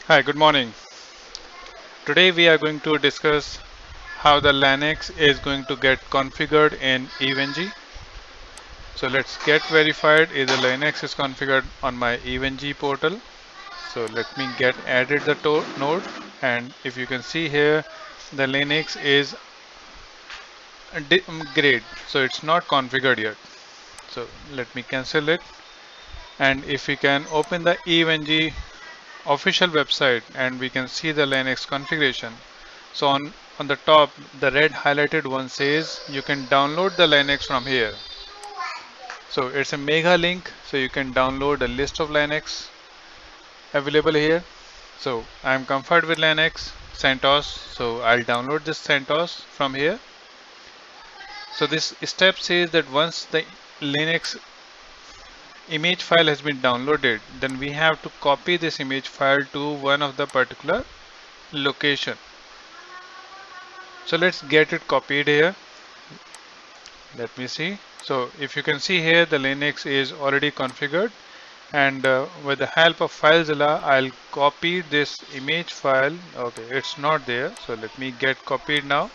Hi, good morning. Today we are going to discuss how the Linux is going to get configured in EVNG. So let's get verified if the Linux is configured on my EVNG portal. So let me get added the node, and if you can see here, the Linux is grayed, so it's not configured yet. So let me cancel it, and if we can open the EVNG official website and we can see the Linux configuration. So on the top, the red highlighted one says you can download the Linux from here. So it's a mega link, so you can download a list of Linux available here. So I'm comfortable with Linux, CentOS, so I'll download this CentOS from here. So this step says that once the Linux image file has been downloaded, then we have to copy this image file to one of the particular location. So let's get it copied here. Let me see. So if you can see here, the Linux is already configured, and with the help of FileZilla, I'll copy this image file. Okay, it's not there. So let me get copied now.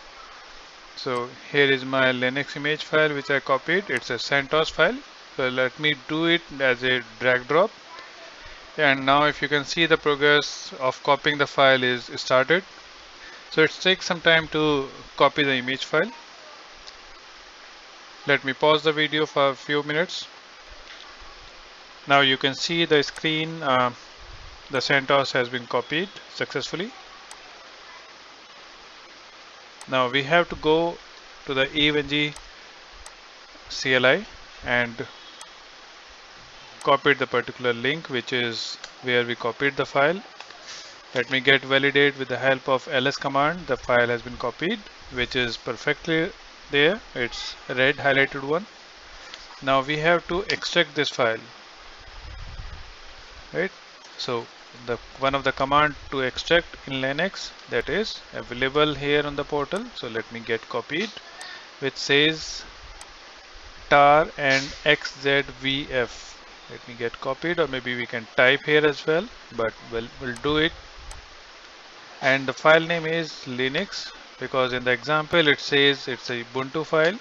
So here is my Linux image file which I copied. It's a CentOS file. So let me do it as a drag drop. And now if you can see, the progress of copying the file is started. So it takes some time to copy the image file. Let me pause the video for a few minutes. Now you can see the screen, the CentOS has been copied successfully. Now we have to go to the EVNG CLI and copy the particular link, which is where we copied the file. Let me get validate with the help of ls command. The file has been copied, which is perfectly there. It's red highlighted one. Now we have to extract this file, right? So the one of the command to extract in Linux that is available here on the portal. So let me get copied, which says tar and xzvf. Let me get copied, or maybe we can type here as well, but we'll do it. And the file name is Linux, because in the example it says it's a Ubuntu file.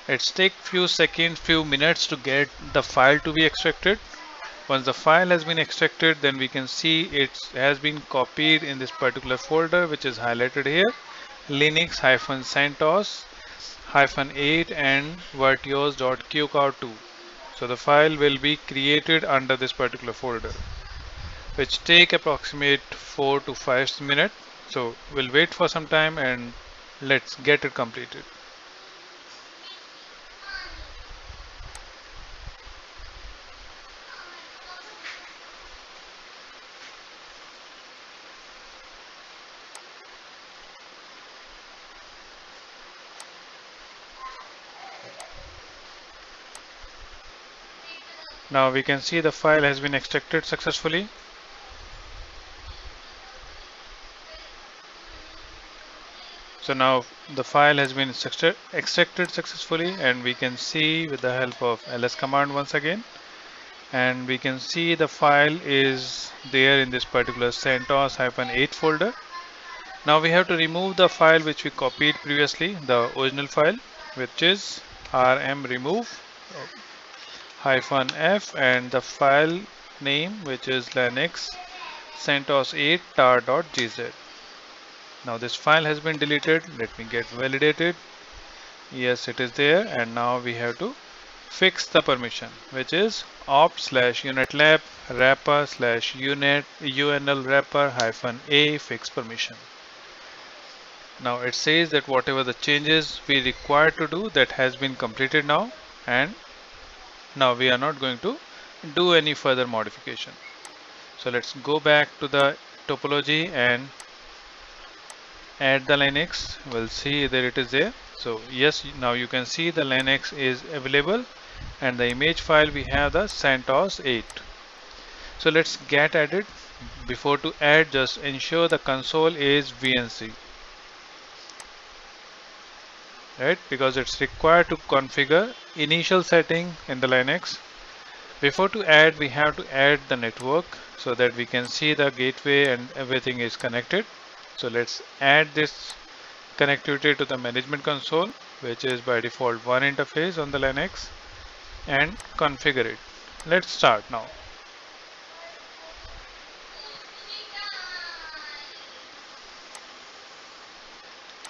It's take few seconds, few minutes to get the file to be extracted. Once the file has been extracted, then we can see it has been copied in this particular folder, which is highlighted here, linux-centos-8 and virtuos.qcar2. So the file will be created under this particular folder, which take approximate 4 to 5 minutes. So we'll wait for some time and let's get it completed. Now we can see the file has been extracted successfully. So now the file has been extracted successfully, and we can see with the help of ls command once again, and we can see the file is there in this particular CentOS-8 folder. Now we have to remove the file which we copied previously, the original file, which is rm remove -f, and the file name, which is linux centos8 tar.gz. Now this file has been deleted. Let me get validated. Yes, it is there, and now we have to fix the permission, which is opt/unitlab wrapper/unit unl wrapper -a fix permission. Now it says that whatever the changes we require to do, that has been completed now, and now we are not going to do any further modification. So let's go back to the topology and add the Linux. We'll see that it is there. So yes, now you can see the Linux is available, and the image file we have the CentOS 8. So let's get added. Before to add, just ensure the console is VNC, right? Because it's required to configure initial setting in the Linux. Before to add, we have to add the network so that we can see the gateway and everything is connected. So let's add this connectivity to the management console, which is by default one interface on the Linux, and configure it. Let's start now.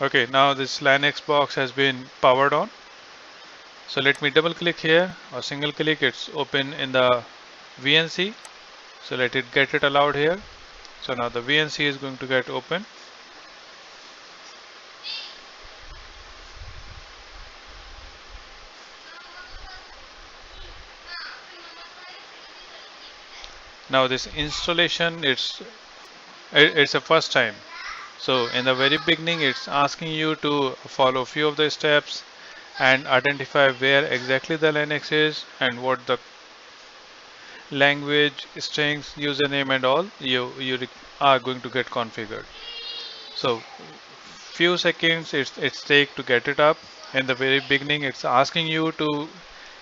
Okay, now this Linux box has been powered on. So let me double click here or single click, it's open in the VNC. So let it get it allowed here. So now the VNC is going to get open. Now this installation, it's a first time. So in the very beginning, it's asking you to follow a few of the steps and identify where exactly the Linux is and what the language, strings, username and all you are going to get configured. So few seconds it's take to get it up. In the very beginning, it's asking you to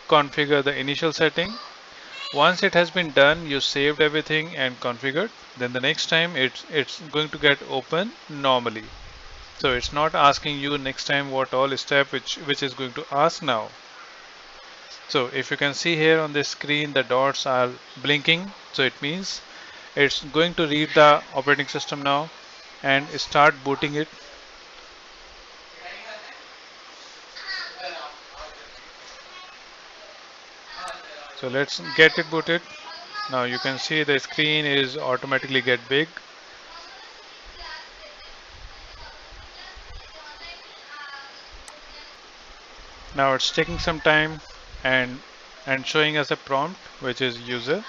configure the initial setting. Once it has been done, you saved everything and configured, then the next time it's going to get open normally. So it's not asking you next time what all step which is going to ask now. So if you can see here on the screen, the dots are blinking, so it means it's going to read the operating system now and start booting it. So let's get it booted. Now you can see the screen is automatically get big. Now it's taking some time and showing us a prompt which is user.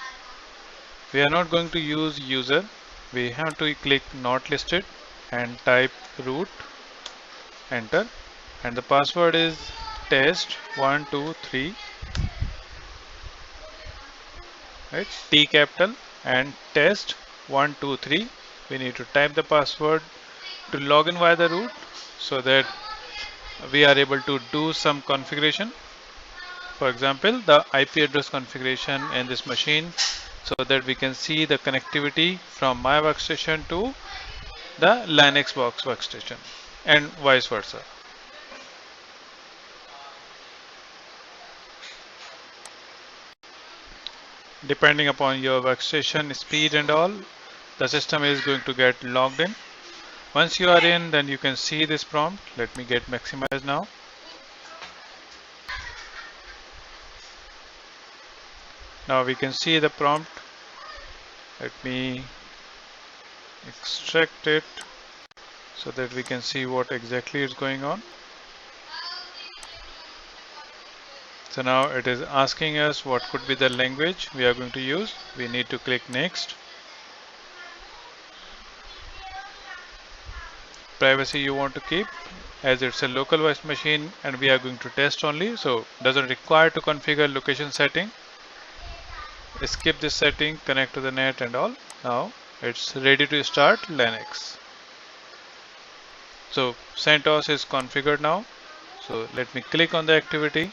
We are not going to use user. We have to click not listed and type root, enter, and the password is test123, right? T capital and test123. We need to type the password to log in via the root so that we are able to do some configuration. For example, the IP address configuration in this machine so that we can see the connectivity from my workstation to the Linux box workstation and vice versa. Depending upon your workstation speed and all, the system is going to get logged in. Once you are in, then you can see this prompt. Let me get maximized now. Now we can see the prompt. Let me extract it so that we can see what exactly is going on. So now it is asking us what could be the language we are going to use. We need to click next. Privacy you want to keep, as it's a local voice machine and we are going to test only, so doesn't require to configure location setting. Skip this setting, connect to the net and all. Now it's ready to start Linux. So CentOS is configured now. So let me click on the activity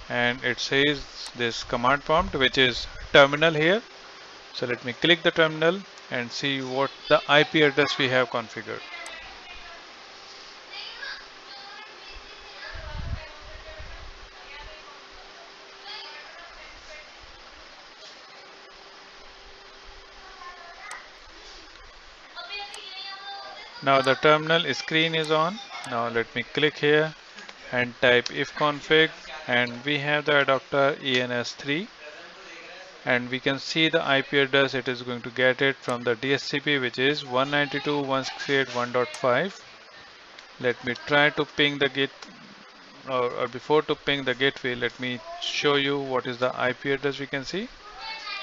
and it says this command prompt which is terminal here. So let me click the terminal and see what the IP address we have configured. Now the terminal screen is on. Now let me click here and type ifconfig and we have the adapter ENS3 and we can see the IP address it is going to get it from the DHCP which is 192.168.1.5. Let me try to ping the gate or before to ping the gateway, let me show you what is the IP address we can see.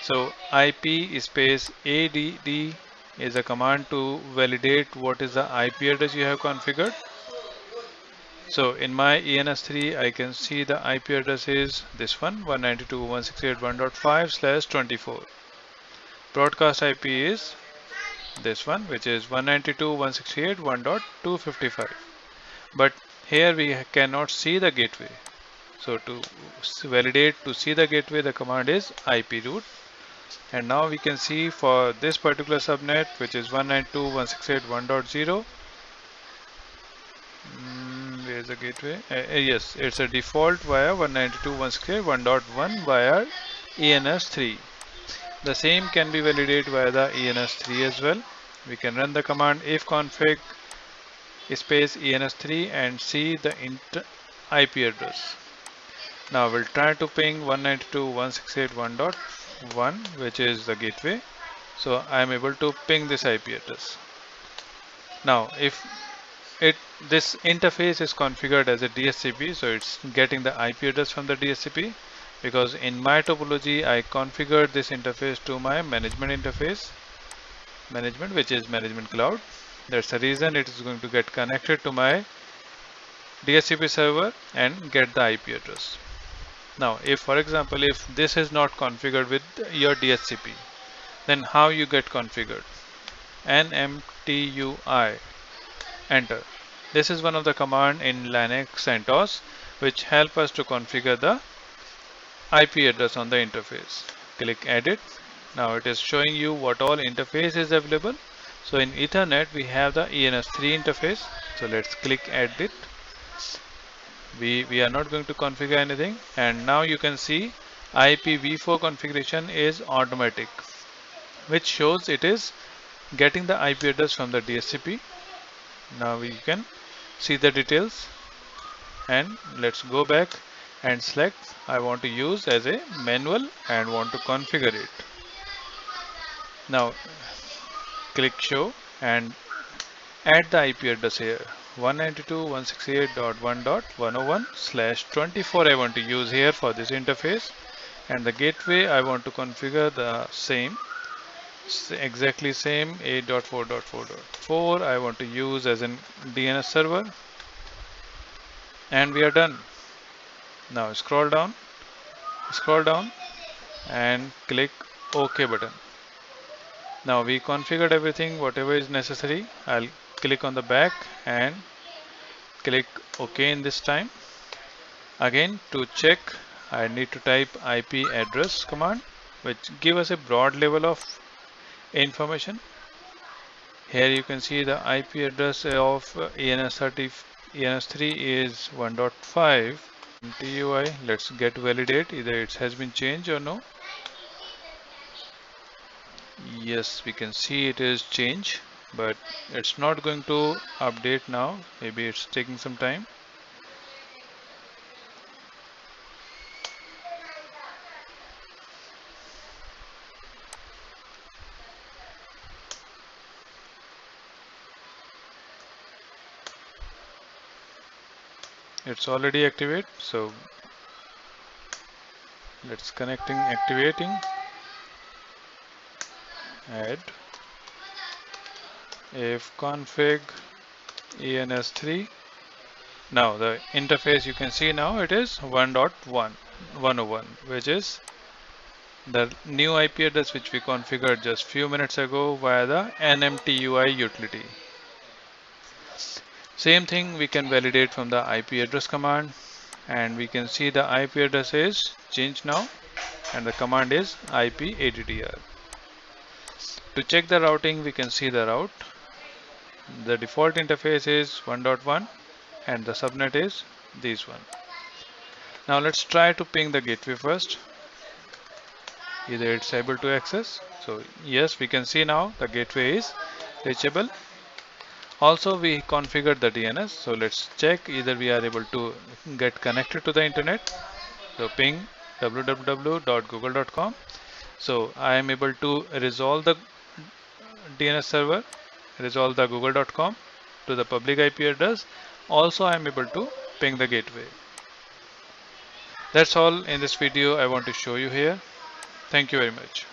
So IP space ADD is a command to validate what is the IP address you have configured. So in my ENS3 I can see the IP address is this one 192.168.1.5/24. Broadcast IP is this one which is 192.168.1.255. But here we cannot see the gateway. So to validate to see the gateway, the command is IP root. And now we can see for this particular subnet, which is 192.168.1.0. Where is the gateway? Yes, it's a default via 192.168.1.1 via ENS3. The same can be validated via the ENS3 as well. We can run the command ifconfig space ENS3 and see the IP address. Now we'll try to ping 192.168.1.1, which is the gateway. So I am able to ping this IP address. Now if this interface is configured as a DHCP, so it's getting the IP address from the DHCP, because in my topology I configured this interface to my management interface, which is management cloud. That's the reason it is going to get connected to my DHCP server and get the IP address. Now if, for example, if this is not configured with your DHCP, then how you get configured? nmtui, enter. This is one of the command in Linux CentOS which help us to configure the IP address on the interface. Click edit. Now it is showing you what all interface is available. So in Ethernet we have the ENS3 interface. So let's click edit. We are not going to configure anything, and now you can see IPv4 configuration is automatic, which shows it is getting the IP address from the DHCP. Now we can see the details, and let's go back and select I want to use as a manual and want to configure it. Now click show and add the IP address here, 192.168.1.101/24 I want to use here for this interface, and the gateway I want to configure the same, exactly same 8.4.4.4 I want to use as an DNS server, and we are done. Now scroll down and click OK button. Now we configured everything, whatever is necessary. I'll click on the back and click OK in this time. Again, to check, I need to type IP address command, which give us a broad level of information. Here you can see the IP address of ENS3 is 1.5. TUI, let's get validate either it has been changed or no. Yes, we can see it is changed, but it's not going to update now. Maybe it's taking some time. It's already activated, so let's activating, add ifconfig ENS3. Now the interface you can see now it is 1.1.101, which is the new IP address which we configured just few minutes ago via the nmtui utility. Same thing we can validate from the IP address command, and we can see the IP address is changed now, and the command is IPADDR. To check the routing, we can see the route. The default interface is 1.1 and the subnet is this one. Now let's try to ping the gateway first. Either it's able to access. So yes, we can see now the gateway is reachable. Also we configured the DNS. So let's check either we are able to get connected to the internet. So ping www.google.com. So I am able to resolve the DNS server, resolve the google.com to the public IP address. Also I am able to ping the gateway. That's all in this video I want to show you here. Thank you very much.